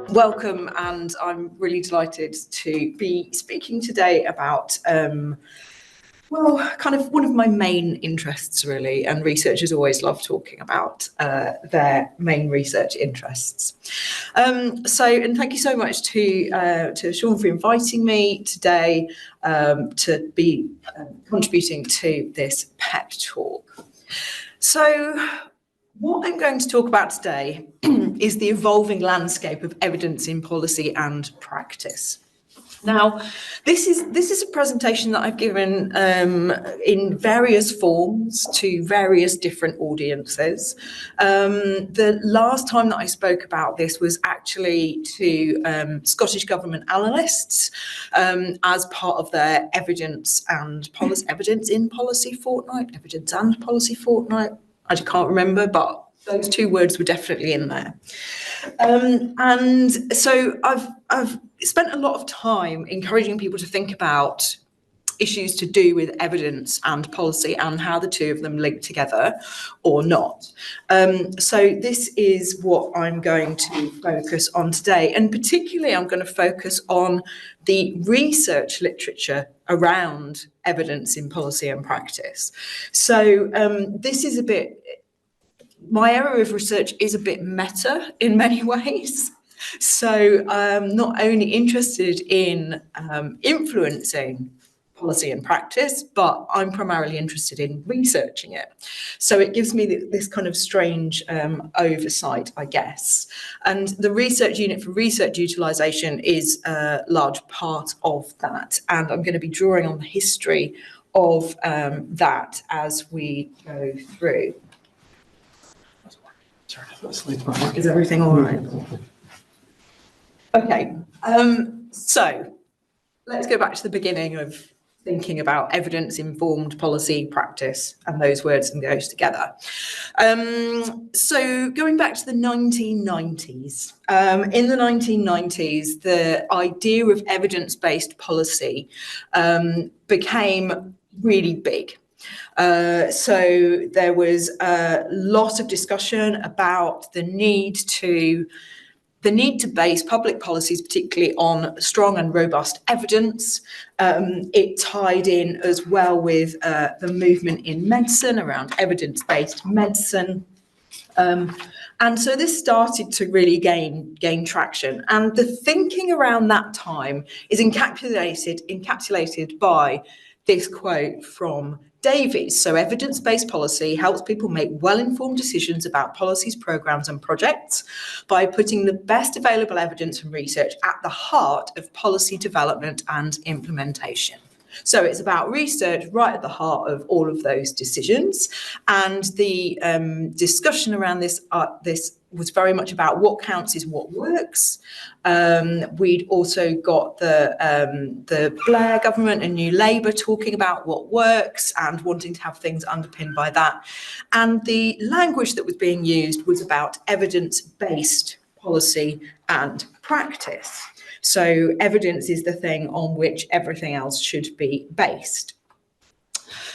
Welcome, and I'm really delighted to be speaking today about, kind of one of my main interests, really, and researchers always love talking about their main research interests. And thank you so much to Sean for inviting me today to be contributing to this PEP talk. So, what I'm going to talk about today is the evolving landscape of evidence in policy and practice. Now, this is a presentation that I've given in various forms to various different audiences. The last time that I spoke about this was actually to Scottish Government analysts as part of their evidence and policy fortnight. I can't remember, but those two words were definitely in there. And so I've spent a lot of time encouraging people to think about issues to do with evidence and policy and how the two of them link together or not. So this is what I'm going to focus on today. And particularly, I'm going to focus on the research literature around evidence in policy and practice. So this is my area of research is a bit meta in many ways. So I'm not only interested in influencing policy and practice, but I'm primarily interested in researching it. So it gives me this kind of strange oversight, I guess. And the research unit for research utilisation is a large part of that. And I'm going to be drawing on the history of that as we go through. Is everything all right? Okay, so let's go back to the beginning of thinking about evidence-informed policy practice, and those words and goes together. So going back to the 1990s, in the 1990s, the idea of evidence-based policy became really big. So there was a lot of discussion about the need to base public policies, particularly on strong and robust evidence. It tied in as well with the movement in medicine around evidence-based medicine. And so this started to really gain traction. And the thinking around that time is encapsulated by this quote from Davies. So evidence-based policy helps people make well-informed decisions about policies, programs and projects by putting the best available evidence and research at the heart of policy development and implementation. So it's about research right at the heart of all of those decisions. And the discussion around this was very much about what counts is what works. We'd also got the Blair government and New Labour talking about what works and wanting to have things underpinned by that. And the language that was being used was about evidence-based policy and practice. So evidence is the thing on which everything else should be based.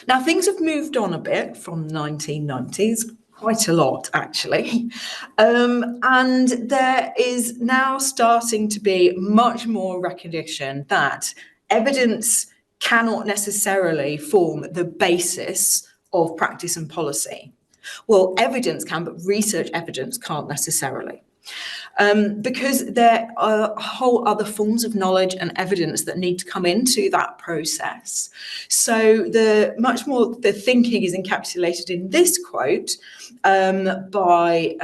Now, things have moved on a bit from the 1990s, quite a lot actually, and there is now starting to be much more recognition that evidence cannot necessarily form the basis of practice and policy. Well, evidence can, but research evidence can't necessarily. Because there are whole other forms of knowledge and evidence that need to come into that process. So the thinking is encapsulated in this quote by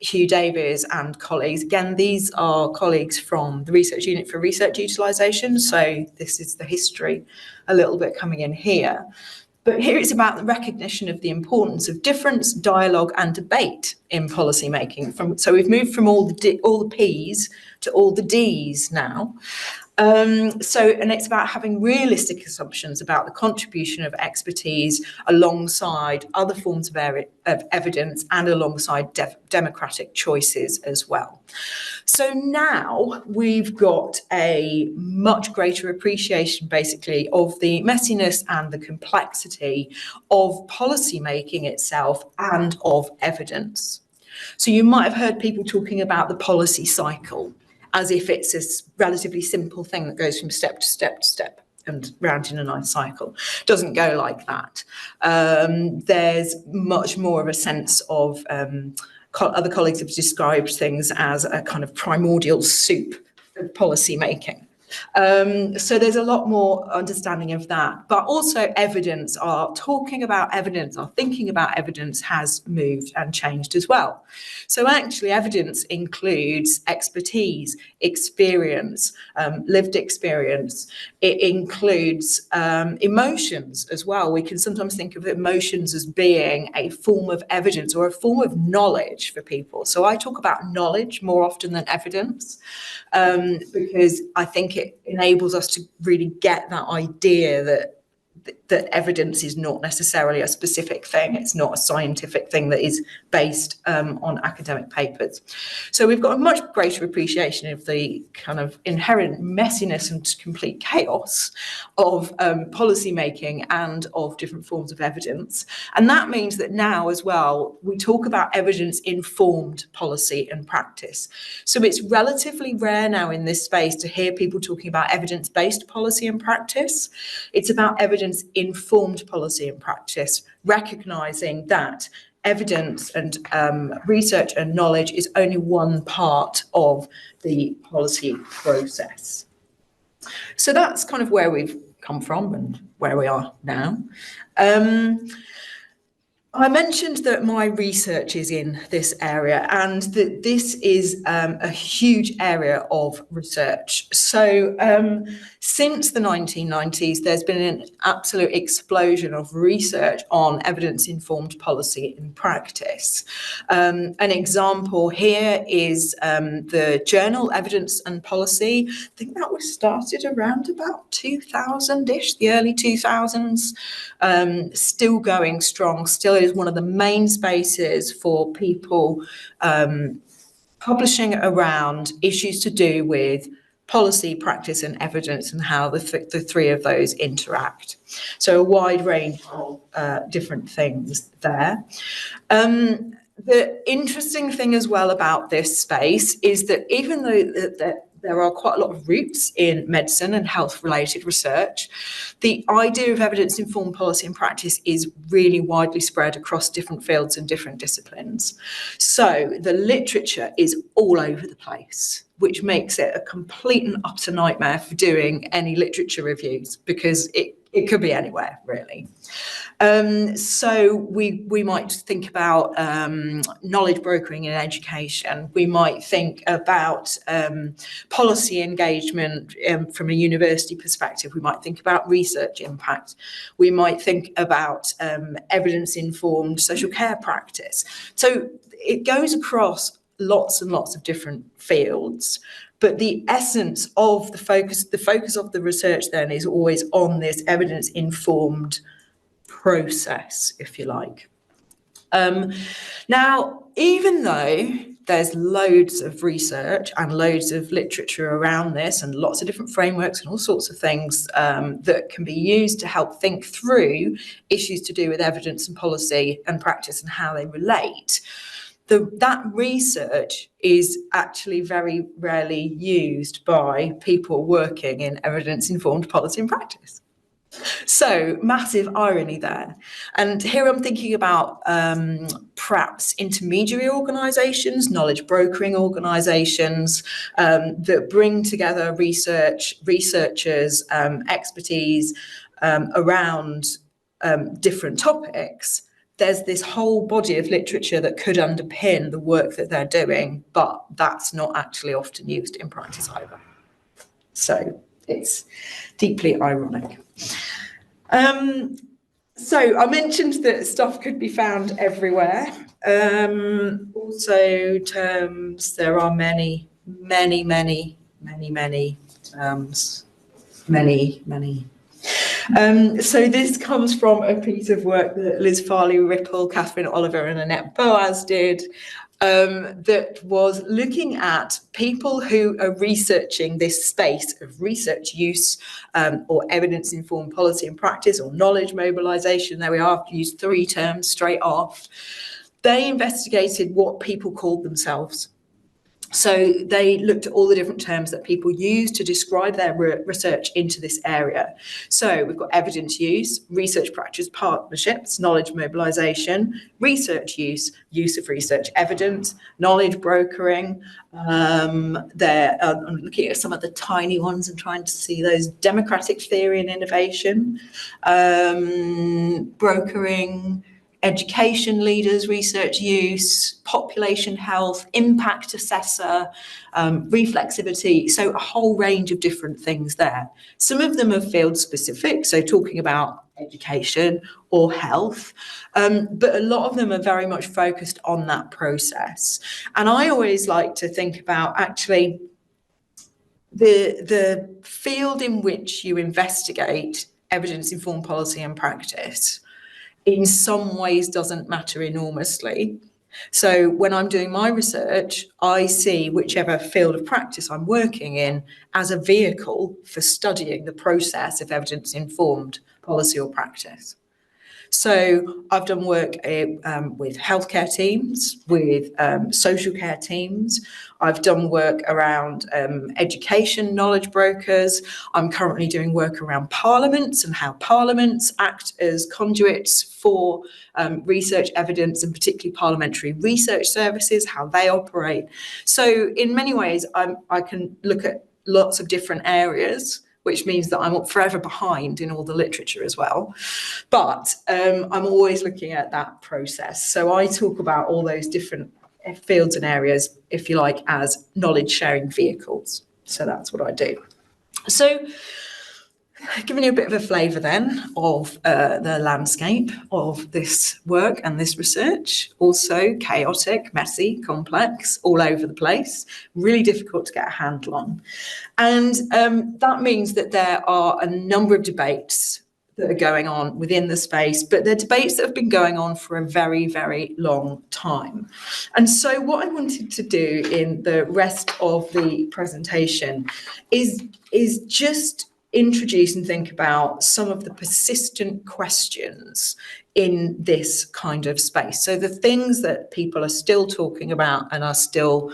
Hugh Davies and colleagues. Again, these are colleagues from the research unit for research utilisation. So this is the history a little bit coming in here. But here it's about the recognition of the importance of difference, dialogue and debate in policy making. So we've moved from all the P's to all the D's now. And it's about having realistic assumptions about the contribution of expertise alongside other forms of evidence and alongside democratic choices as well. So now we've got a much greater appreciation, basically, of the messiness and the complexity of policy making itself and of evidence. So you might have heard people talking about the policy cycle as if it's this relatively simple thing that goes from step to step to step and round in a nice cycle. Doesn't go like that. There's much more of a sense of, other colleagues have described things as a kind of primordial soup of policy making. So there's a lot more understanding of that, but also evidence, our talking about evidence, our thinking about evidence has moved and changed as well. So actually evidence includes expertise, experience, lived experience. It includes emotions as well. We can sometimes think of emotions as being a form of evidence or a form of knowledge for people. So I talk about knowledge more often than evidence, because I think it enables us to really get that idea that evidence is not necessarily a specific thing. It's not a scientific thing that is based on academic papers. So we've got a much greater appreciation of the kind of inherent messiness and complete chaos of policy making and of different forms of evidence. And that means that now as well, we talk about evidence-informed policy and practice. So it's relatively rare now in this space to hear people talking about evidence-based policy and practice. It's about evidence-informed policy and practice, recognising that evidence and research and knowledge is only one part of the policy process. So that's kind of where we've come from and where we are now. I mentioned that my research is in this area and that this is a huge area of research. So since the 1990s, there's been an absolute explosion of research on evidence-informed policy in practice. An example here is the journal Evidence and Policy. I think that was started around about 2000-ish, the early 2000s. Still going strong, still is one of the main spaces for people publishing around issues to do with policy, practice and evidence and how the three of those interact. So a wide range of different things there. The interesting thing as well about this space is that even though there are quite a lot of roots in medicine and health-related research, the idea of evidence-informed policy and practice is really widely spread across different fields and different disciplines. So the literature is all over the place, which makes it a complete and utter nightmare for doing any literature reviews because it could be anywhere, really. So we might think about knowledge brokering in education. We might think about policy engagement from a university perspective. We might think about research impact. We might think about evidence-informed social care practice. So it goes across lots and lots of different fields. But the essence of the focus of the research then is always on this evidence-informed process, if you like. Now, even though there's loads of research and loads of literature around this and lots of different frameworks and all sorts of things that can be used to help think through issues to do with evidence and policy and practice and how they relate, that research is actually very rarely used by people working in evidence-informed policy and practice. So massive irony there. And here I'm thinking about perhaps intermediary organisations, knowledge brokering organisations that bring together researchers, expertise around different topics. There's this whole body of literature that could underpin the work that they're doing, but that's not actually often used in practice either. So it's deeply ironic. So I mentioned that stuff could be found everywhere. Also terms, there are many terms, many. So this comes from a piece of work that Liz Farley-Ripple, Catherine Oliver and Annette Boas did that was looking at people who are researching this space of research use or evidence-informed policy and practice or knowledge mobilisation. There we are, I've used three terms straight off. They investigated what people called themselves. So they looked at all the different terms that people use to describe their research into this area. So we've got evidence use, research practice partnerships, knowledge mobilisation, research use, use of research evidence, knowledge brokering. I'm looking at some of the tiny ones and trying to see those: democratic theory and innovation, brokering, education leaders, research use, population health, impact assessor, reflexivity. So a whole range of different things there. Some of them are field specific, so talking about education or health, but a lot of them are very much focused on that process. And I always like to think about actually the field in which you investigate evidence-informed policy and practice in some ways doesn't matter enormously. So when I'm doing my research, I see whichever field of practice I'm working in as a vehicle for studying the process of evidence-informed policy or practice. So I've done work with healthcare teams, with social care teams. I've done work around education knowledge brokers. I'm currently doing work around parliaments and how parliaments act as conduits for research evidence, and particularly parliamentary research services, how they operate. So in many ways, I can look at lots of different areas, which means that I'm forever behind in all the literature as well. But I'm always looking at that process. So I talk about all those different fields and areas, if you like, as knowledge sharing vehicles. So that's what I do. So giving you a bit of a flavour then of the landscape of this work and this research. Also chaotic, messy, complex, all over the place, really difficult to get a handle on. And that means that there are a number of debates that are going on within the space, but they're debates that have been going on for a very, very long time. And so what I wanted to do in the rest of the presentation is just introduce and think about some of the persistent questions in this kind of space. So the things that people are still talking about and are still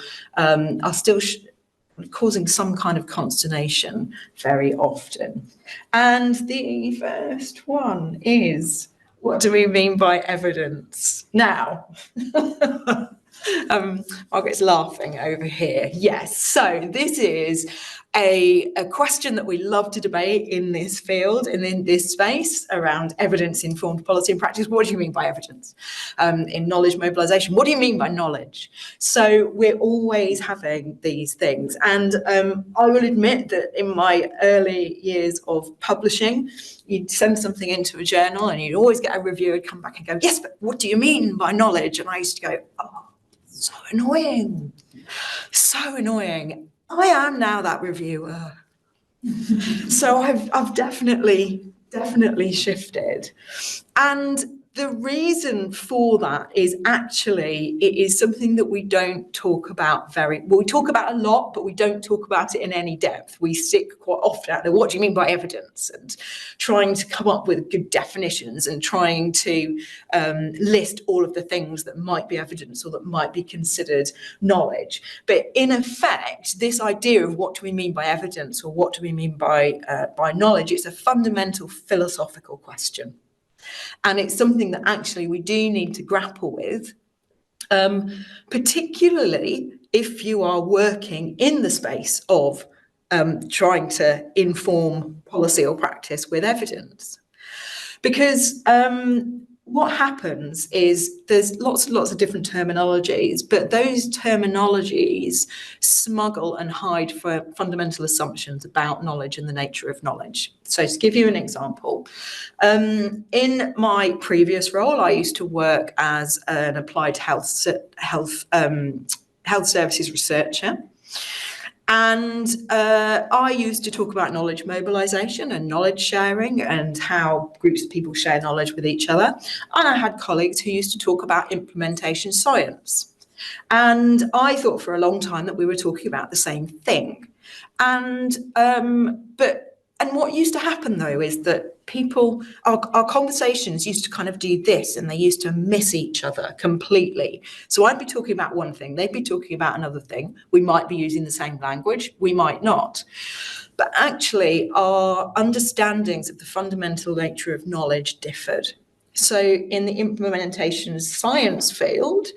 causing some kind of consternation very often. And the first one is, what do we mean by evidence? Now, Margaret's laughing over here. Yes, so this is a question that we love to debate in this field and in this space around evidence-informed policy and practice. What do you mean by evidence? In knowledge mobilisation, what do you mean by knowledge? So we're always having these things. And I will admit that in my early years of publishing, you'd send something into a journal and you'd always get a reviewer come back and go, yes, but what do you mean by knowledge? And I used to go, oh, so annoying, so annoying. I am now that reviewer. So I've definitely shifted. And the reason for that is actually it is something that we don't talk about we talk about a lot, but we don't talk about it in any depth. We stick quite often at the what do you mean by evidence, and trying to come up with good definitions and trying to list all of the things that might be evidence or that might be considered knowledge. But in effect, this idea of what do we mean by evidence or what do we mean by knowledge, it's a fundamental philosophical question. And it's something that actually we do need to grapple with, particularly if you are working in the space of trying to inform policy or practice with evidence. Because what happens is there's lots and lots of different terminologies, but those terminologies smuggle and hide for fundamental assumptions about knowledge and the nature of knowledge. So to give you an example, in my previous role, I used to work as an applied health services researcher. And I used to talk about knowledge mobilisation and knowledge sharing and how groups of people share knowledge with each other. And I had colleagues who used to talk about implementation science. And I thought for a long time that we were talking about the same thing. And what used to happen, though, is that our conversations used to kind of do this, and they used to miss each other completely. So I'd be talking about one thing, they'd be talking about another thing. We might be using the same language, we might not. But actually, our understandings of the fundamental nature of knowledge differed. So in the implementation science field,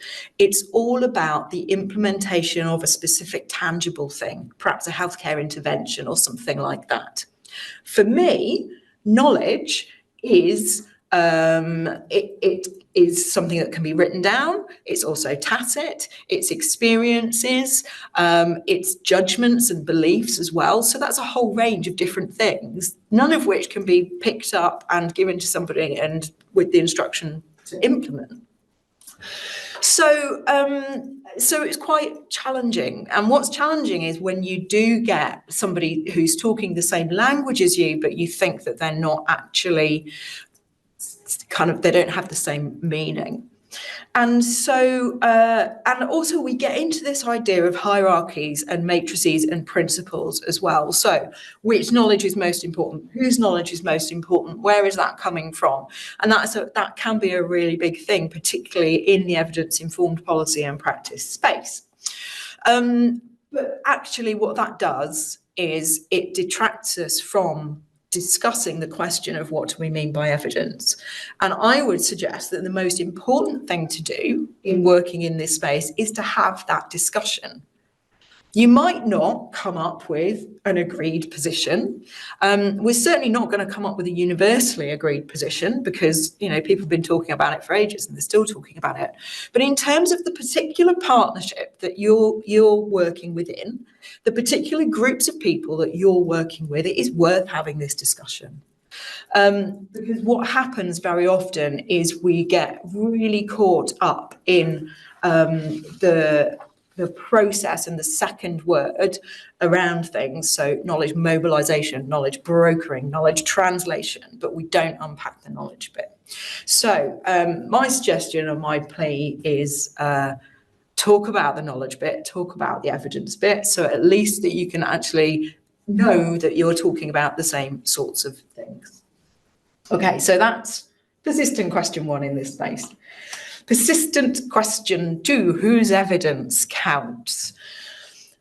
it's all about the implementation of a specific tangible thing, perhaps a healthcare intervention or something like that. For me, knowledge is it is something that can be written down. It's also tacit, it's experiences, it's judgments and beliefs as well. So that's a whole range of different things, none of which can be picked up and given to somebody and with the instruction to implement. So it's quite challenging. And what's challenging is when you do get somebody who's talking the same language as you, but you think that they're not actually they don't have the same meaning. And so, and also we get into this idea of hierarchies and matrices and principles as well. So which knowledge is most important? Whose knowledge is most important? Where is that coming from? And that can be a really big thing, particularly in the evidence-informed policy and practice space. But actually what that does is it detracts us from discussing the question of what do we mean by evidence. And I would suggest that the most important thing to do in working in this space is to have that discussion. You might not come up with an agreed position. We're certainly not going to come up with a universally agreed position because, people have been talking about it for ages and they're still talking about it. But in terms of the particular partnership that you're working within, the particular groups of people that you're working with, it is worth having this discussion. Because what happens very often is we get really caught up in the process and the second word around things. So knowledge mobilization, knowledge brokering, knowledge translation, but we don't unpack the knowledge bit. So my suggestion and my plea is talk about the knowledge bit, talk about the evidence bit, so at least that you can actually know that you're talking about the same sorts of things. Okay, so that's persistent question 1 in this space. Persistent question 2, whose evidence counts?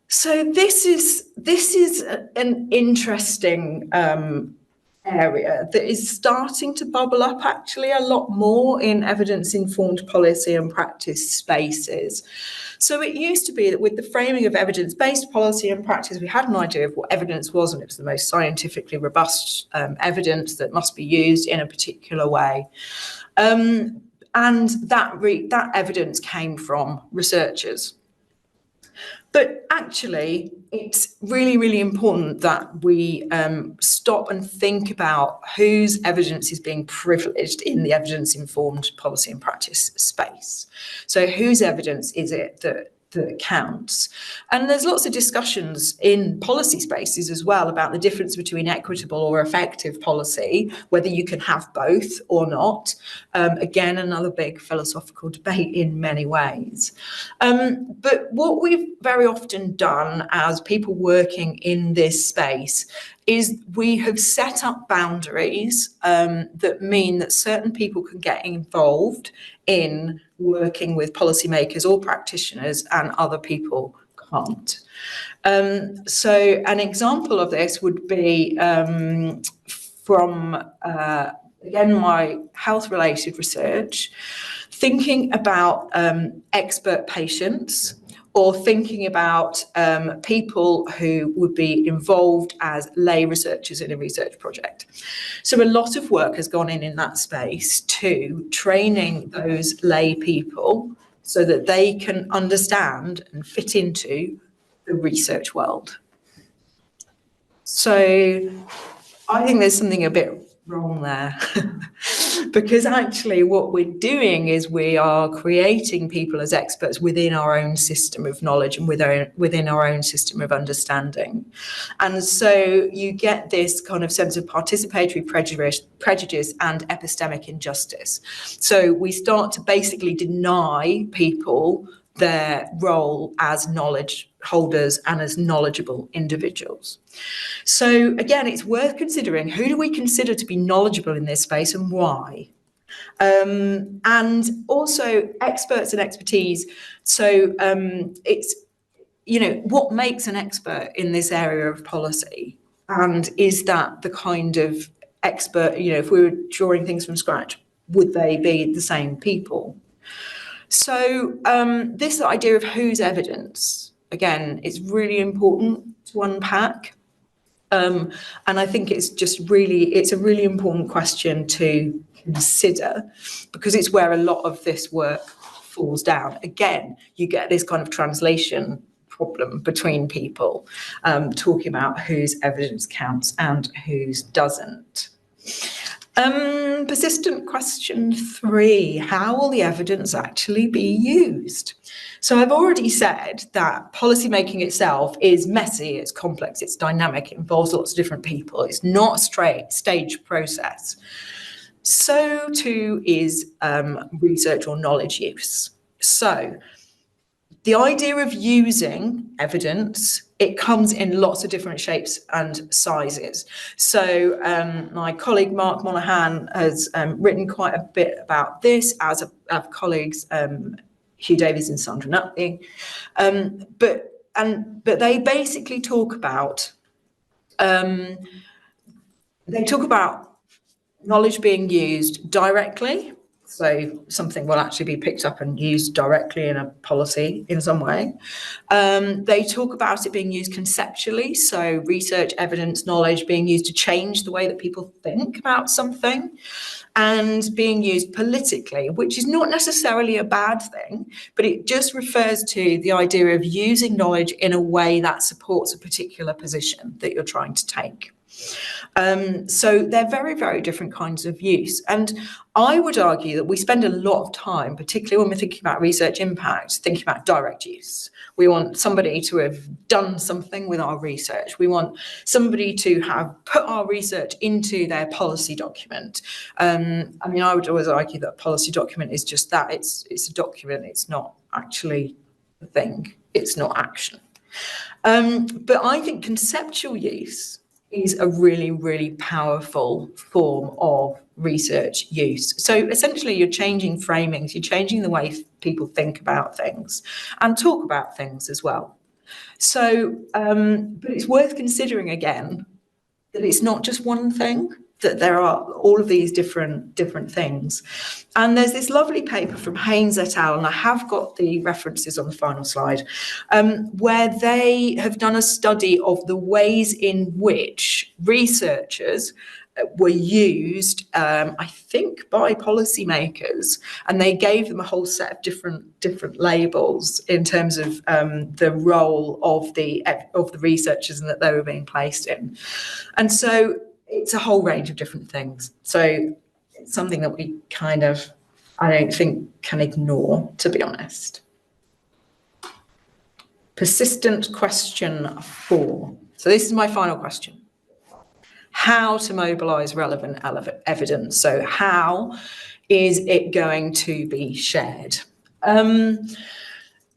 So this is an interesting area that is starting to bubble up actually a lot more in evidence-informed policy and practice spaces. So it used to be that with the framing of evidence-based policy and practice, we had an idea of what evidence was, and it was the most scientifically robust evidence that must be used in a particular way. And that evidence came from researchers. But actually, it's really, really important that we stop and think about whose evidence is being privileged in the evidence-informed policy and practice space. So whose evidence is it that counts? And there's lots of discussions in policy spaces as well about the difference between equitable or effective policy, whether you can have both or not. Again, another big philosophical debate in many ways. But what we've very often done as people working in this space is we have set up boundaries that mean that certain people can get involved in working with policymakers or practitioners and other people can't. So an example of this would be from, again, my health-related research, thinking about expert patients, or thinking about people who would be involved as lay researchers in a research project. So a lot of work has gone in that space to training those lay people so that they can understand and fit into the research world. So I think there's something a bit wrong there because actually what we're doing is we are creating people as experts within our own system of knowledge and within our own system of understanding. And so you get this kind of sense of participatory prejudice and epistemic injustice. So we start to basically deny people their role as knowledge holders and as knowledgeable individuals. So again, it's worth considering, who do we consider to be knowledgeable in this space and why? And also experts and expertise. So it's, what makes an expert in this area of policy? And is that the kind of expert, if we were drawing things from scratch, would they be the same people? So this idea of whose evidence, again, is really important to unpack. And I think it's a really important question to consider, because it's where a lot of this work falls down. Again, you get this kind of translation problem between people talking about whose evidence counts and whose doesn't. Persistent question 3, how will the evidence actually be used? So I've already said that policymaking itself is messy, it's complex, it's dynamic, it involves lots of different people. It's not a straight stage process. So too is research or knowledge use. So the idea of using evidence, it comes in lots of different shapes and sizes. So my colleague Mark Monaghan has written quite a bit about this, as have colleagues Hugh Davies and Sandra Nutley. But they basically talk about knowledge being used directly. So something will actually be picked up and used directly in a policy in some way. They talk about it being used conceptually, so research, evidence, knowledge being used to change the way that people think about something, and being used politically, which is not necessarily a bad thing, but it just refers to the idea of using knowledge in a way that supports a particular position that you're trying to take. So they're very, very different kinds of use. And I would argue that we spend a lot of time, particularly when we're thinking about research impact, thinking about direct use. We want somebody to have done something with our research. We want somebody to have put our research into their policy document. I would always argue that a policy document is just that. It's a document. It's not actually a thing. It's not action. But I think conceptual use is a really, really powerful form of research use. So essentially you're changing framings, you're changing the way people think about things and talk about things as well. So, but it's worth considering again that it's not just one thing, that there are all of these different things. And there's this lovely paper from Haynes et al., and I have got the references on the final slide, where they have done a study of the ways in which researchers were used, I think, by policymakers, and they gave them a whole set of different labels in terms of the role of the researchers and that they were being placed in. And so it's a whole range of different things. So it's something that we I don't think can ignore, to be honest. Persistent question 4. So this is my final question. How to mobilise relevant evidence. So how is it going to be shared?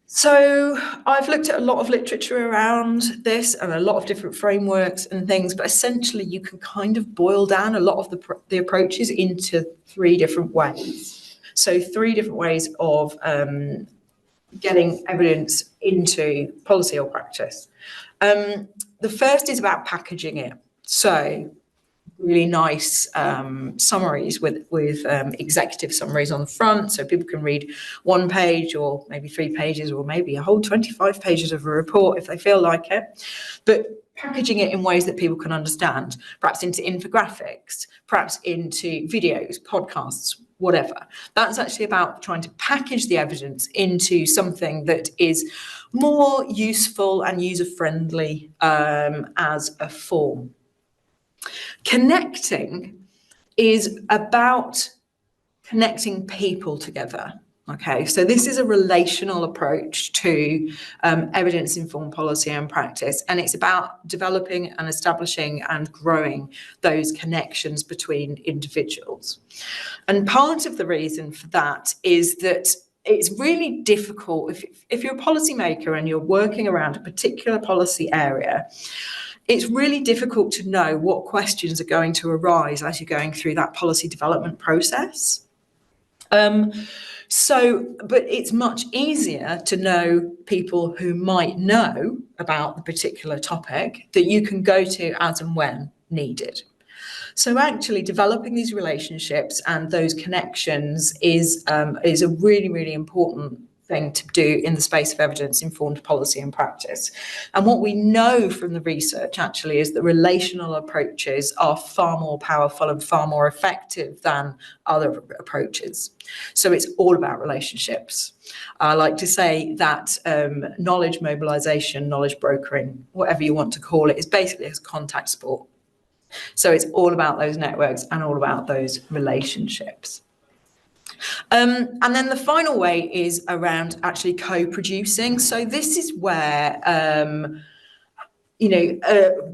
So I've looked at a lot of literature around this and a lot of different frameworks and things, but essentially you can kind of boil down a lot of the approaches into 3 different ways. So 3 different ways of getting evidence into policy or practice. The first is about packaging it. So really nice summaries with executive summaries on the front, so people can read 1 page or maybe 3 pages or maybe a whole 25 pages of a report if they feel like it. But packaging it in ways that people can understand, perhaps into infographics, perhaps into videos, podcasts, whatever. That's actually about trying to package the evidence into something that is more useful and user-friendly as a form. Connecting is about connecting people together. Okay, so this is a relational approach to evidence-informed policy and practice, and it's about developing and establishing and growing those connections between individuals. And part of the reason for that is that it's really difficult if you're a policymaker and you're working around a particular policy area. It's really difficult to know what questions are going to arise as you're going through that policy development process. But it's much easier to know people who might know about the particular topic that you can go to as and when needed. So actually developing these relationships and those connections is a really, really important thing to do in the space of evidence-informed policy and practice. And what we know from the research actually is that relational approaches are far more powerful and far more effective than other approaches. So it's all about relationships. I like to say that knowledge mobilization, knowledge brokering, whatever you want to call it, is basically a contact sport. So it's all about those networks and all about those relationships. And then the final way is around actually co-producing. So this is where, a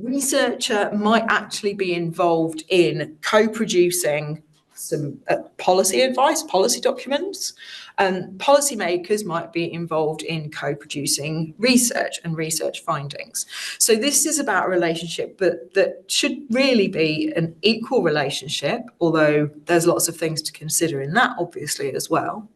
researcher might actually be involved in co-producing some policy advice, policy documents, and policymakers might be involved in co-producing research and research findings. So this is about a relationship that should really be an equal relationship, although there's lots of things to consider in that, obviously, as well,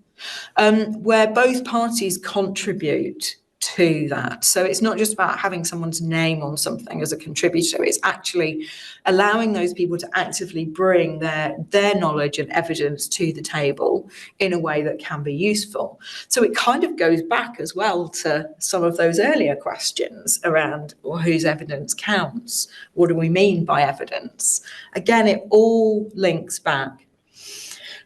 where both parties contribute to that. So it's not just about having someone's name on something as a contributor, it's actually allowing those people to actively bring their knowledge and evidence to the table in a way that can be useful. So it kind of goes back as well to some of those earlier questions around, well, whose evidence counts? What do we mean by evidence? Again, it all links back.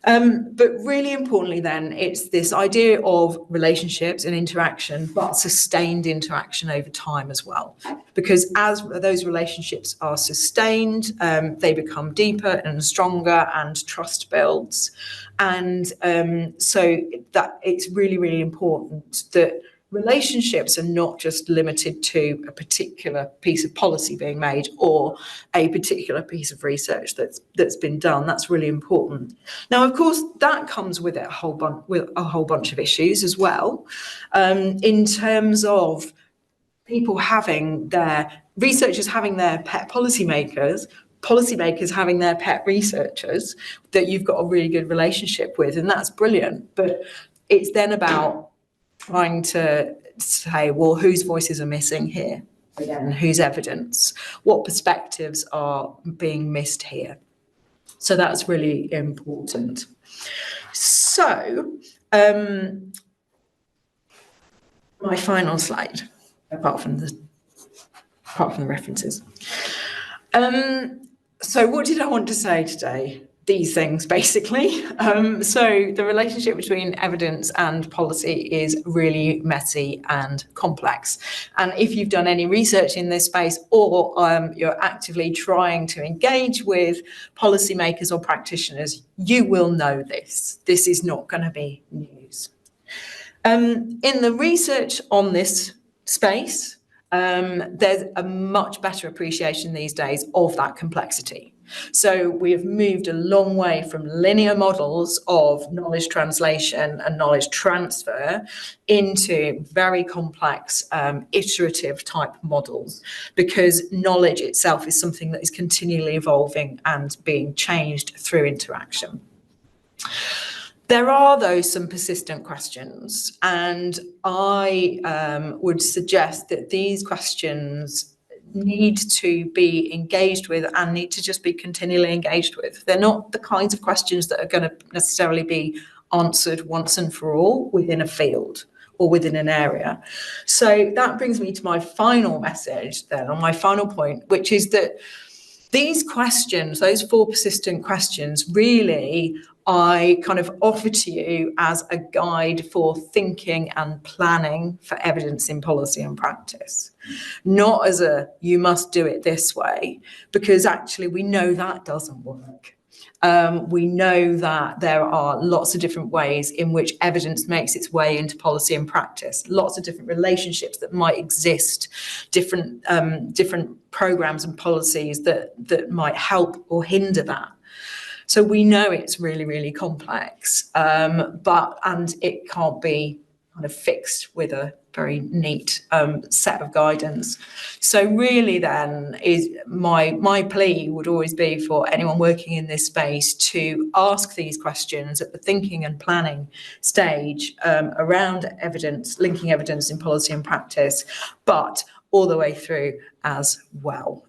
But really importantly then, it's this idea of relationships and interaction, but sustained interaction over time as well. Because as those relationships are sustained, they become deeper and stronger and trust builds. And so that it's really, really important that relationships are not just limited to a particular piece of policy being made or a particular piece of research that's been done. That's really important. Now, of course, that comes with it a whole bunch of issues as well, in terms of people having their researchers having their pet policymakers having their pet researchers that you've got a really good relationship with, and that's brilliant. But it's then about trying to say, well, whose voices are missing here? Again, whose evidence? What perspectives are being missed here? So that's really important. So, my final slide, apart from the references. So what did I want to say today? These things, basically. So the relationship between evidence and policy is really messy and complex. And if you've done any research in this space, or you're actively trying to engage with policymakers or practitioners, you will know this. This is not going to be news. In the research on this space, there's a much better appreciation these days of that complexity. So we have moved a long way from linear models of knowledge translation and knowledge transfer into very complex iterative type models, because knowledge itself is something that is continually evolving and being changed through interaction. There are, though, some persistent questions, and I would suggest that these questions need to be engaged with and need to just be continually engaged with. They're not the kinds of questions that are going to necessarily be answered once and for all within a field or within an area. So that brings me to my final message then, or my final point, which is that these questions, those 4 persistent questions, really I kind of offer to you as a guide for thinking and planning for evidence in policy and practice, not as a you must do it this way, because actually we know that doesn't work. We know that there are lots of different ways in which evidence makes its way into policy and practice, lots of different relationships that might exist, different programs and policies that might help or hinder that. So we know it's really, really complex, and it can't be kind of fixed with a very neat set of guidance. So really then is my plea would always be for anyone working in this space to ask these questions at the thinking and planning stage around evidence, linking evidence in policy and practice, but all the way through as well.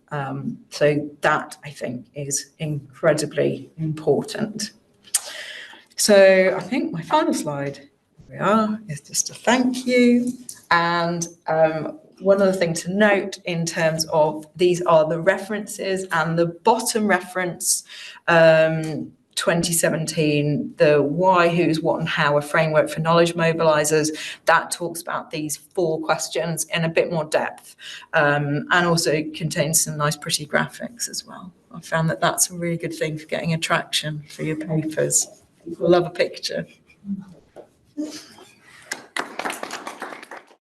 So that, I think, is incredibly important. So I think my final slide, here we are, is just a thank you. And one other thing to note in terms of these are the references, and the bottom reference, 2017, the why, who's, what and how, a framework for knowledge mobilisers, that talks about these 4 questions in a bit more depth, and also contains some nice pretty graphics as well. I found that that's a really good thing for getting attraction for your papers. People love a picture.